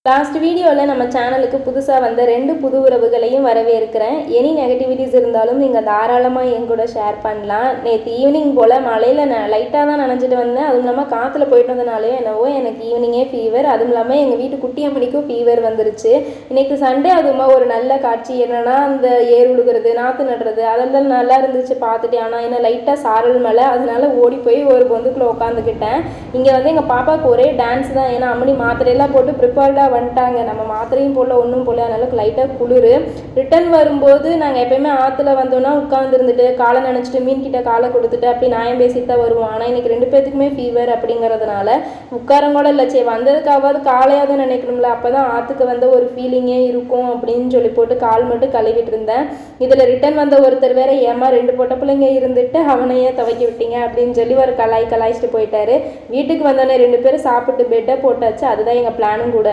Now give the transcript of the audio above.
Last வீடியோவில் நம்ம சேனலுக்கு புதுசாக வந்த 2 புது உறவுகளையும் வரவேற்கிறேன். எனி நெகட்டிவிட்டிஸ் இருந்தாலும் நீங்கள் தாராளமாக என் கூட ஷேர் பண்ணலாம். நேற்று ஈவினிங் போல் மழையில் லைட்டாக தான் நனைஞ்சிட்டு வந்தேன். அதுவும் இல்லாமல் காற்றுல போயிட்டு வந்தனாலே என்னவோ எனக்கு ஈவினிங்கே ஃபீவர். அதுவும் இல்லாமல் எங்கள் வீட்டு குட்டியம்மனிக்கும் ஃபீவர் வந்துருச்சு. இன்றைக்கி சண்டே. அதுவுமா ஒரு நல்ல காட்சி என்னென்னா அந்த ஏர் உழுகிறது, நாற்று நடுறது அதெல்லாம் நல்லா இருந்துச்சு பார்த்துட்டு. ஆனால் என்ன லைட்டாக சாரல் மழை, அதனால ஓடி போய் ஒரு பொந்துக்குள்ளே உட்காந்துக்கிட்டேன். இங்கே வந்து எங்கள் பாப்பாவுக்கு ஒரே டான்ஸ் தான். ஏன்னா அம்மனி மாத்திரையெல்லாம் போட்டு ப்ரிப்பேர்டாக வந்துட்டாங்க. நம்ம மாத்திரையும் போடல ஒன்றும் போடல, அதனால லைட்டாக குளிர். ரிட்டன் வரும்போது நாங்கள் எப்போயுமே ஆற்றுல வந்தோன்னா உட்காந்துருந்துட்டு காலை நினச்சிட்டு மீன் கிட்ட காலை கொடுத்துட்டு அப்படி நியாயம் பேசிட்டு தான் வருவோம். ஆனால் இன்றைக்கி 2 பேத்துக்குமே ஃபீவர் அப்படிங்கிறதுனால உட்காரங்கூட இல்லை. சரி வந்ததுக்காவது காலையாவது நினைக்கணும்ல, அப்போ தான் ஆற்றுக்கு வந்த ஒரு ஃபீலிங்கே இருக்கும் அப்படின்னு சொல்லி போட்டு கால் மட்டும் கழுவிட்டு இருந்தேன். இதில் ரிட்டன் வந்த ஒருத்தர் வேற ஏமா 2 பொட்ட பிள்ளைங்க இருந்துட்டு அவனையே துவைக்க விட்டீங்க அப்படின்னு சொல்லி ஒரு கலாய்ச்சிட்டு போயிட்டாரு. வீட்டுக்கு வந்தோடனே 2 பேரும் சாப்பிட்டு பெட்டை போட்டாச்சு. அதுதான் எங்கள் பிளானும் கூட.